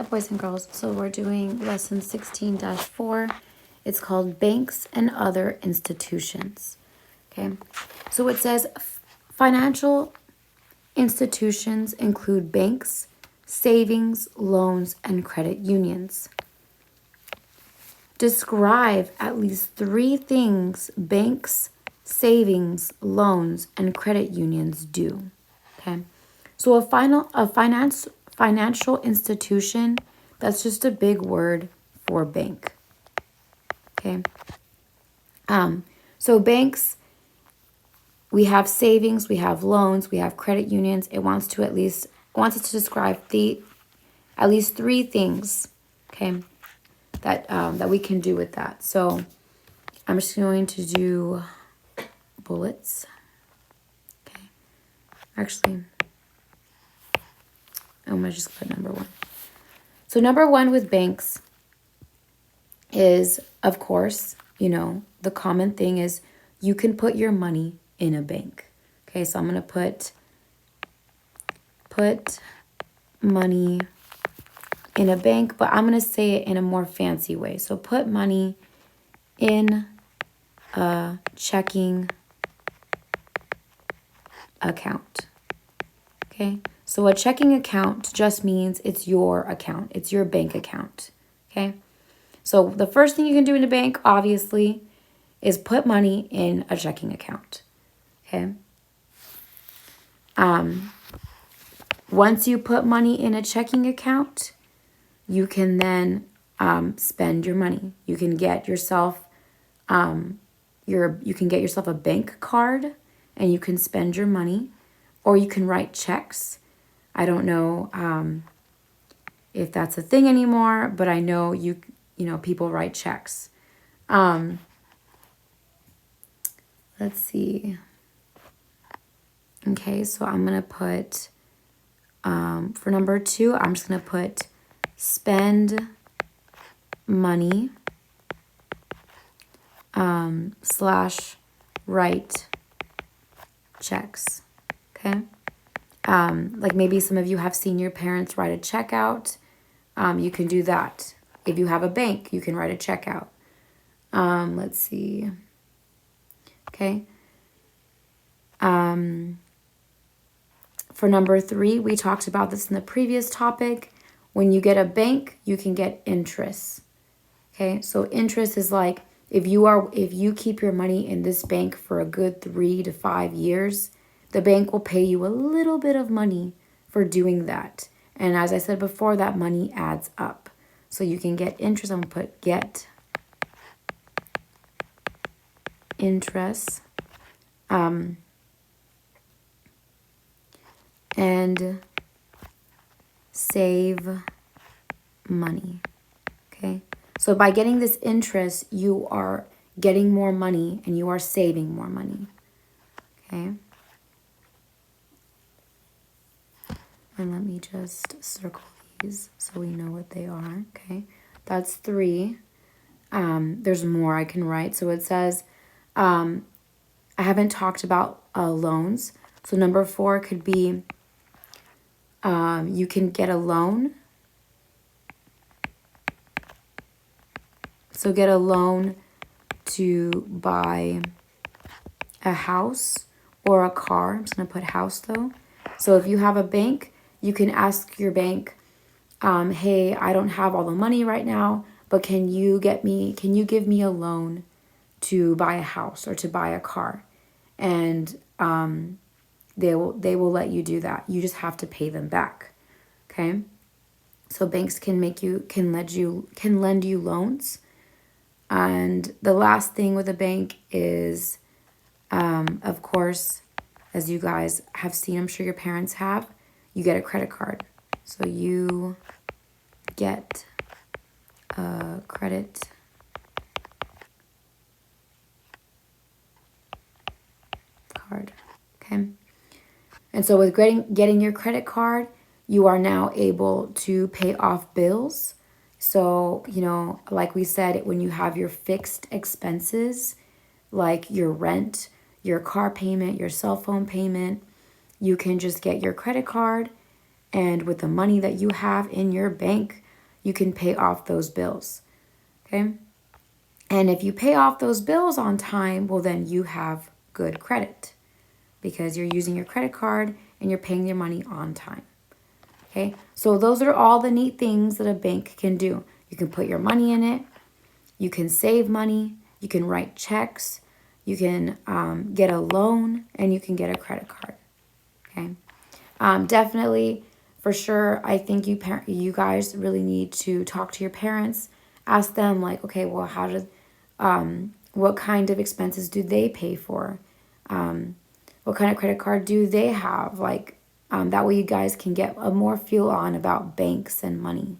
Boys and girls, so we're doing lesson 16-4. It's called Banks and Other Institutions. Okay, so it says financial institutions include banks, savings, loans, and credit unions. Describe at least 3 things banks, savings, loans, and credit unions do. Okay, so financial institution, that's just a big word for bank. Okay. So banks, we have savings, we have loans, we have credit unions. It wants us to describe at least 3 things, okay, that we can do with that. So I'm just going to do bullets. Okay. Actually, I'm gonna just put number 1. So number 1 with banks is, of course, the common thing is you can put your money in a bank. Okay, so I'm going to put money in a bank, but I'm going to say it in a more fancy way. So put money in a checking account. Okay, so a checking account just means it's your account. It's your bank account. Okay, so the first thing you can do in a bank, obviously, is put money in a checking account. Okay. Once you put money in a checking account, you can then spend your money. You can get yourself a bank card and you can spend your money, or you can write checks. I don't know if that's a thing anymore, but I know people write checks. Let's see. Okay, so I'm going to put, for number 2, I'm just going to put spend money / write checks. Okay. Like maybe some of you have seen your parents write a check out. You can do that. If you have a bank, you can write a check out. Let's see. Okay. For number 3, we talked about this in the previous topic. When you get a bank, you can get interest. Okay, so interest is like if you keep your money in this bank for a good 3 to 5 years, the bank will pay you a little bit of money for doing that. And as I said before, that money adds up. So you can get interest. I'm going to put get interest. And save money. Okay, so by getting this interest, you are getting more money and you are saving more money. Okay, and let me just circle these so we know what they are. Okay, that's 3. There's more I can write. So it says, I haven't talked about loans. So number 4 could be, you can get a loan. So get a loan to buy a house or a car. I'm just going to put house though. So if you have a bank, you can ask your bank, hey, I don't have all the money right now, but can you give me a loan to buy a house or to buy a car? And they will let you do that. You just have to pay them back. Okay? So banks can lend you loans. And the last thing with a bank is, of course, as you guys have seen, I'm sure your parents have, you get a credit card. So you get a credit card. Okay. And so with getting your credit card, you are now able to pay off bills. So, like we said, when you have your fixed expenses, like your rent, your car payment, your cell phone payment, you can just get your credit card And with the money that you have in your bank, you can pay off those bills. Okay? And if you pay off those bills on time, well, then you have good credit because you're using your credit card and you're paying your money on time. Okay? So those are all the neat things that a bank can do. You can put your money in it. You can save money. You can write checks. You can get a loan and you can get a credit card. Okay? Definitely, for sure, I think you guys really need to talk to your parents. Ask them like, okay, well, what kind of expenses do they pay for? What kind of credit card do they have? Like, that way you guys can get a more feel on about banks and money.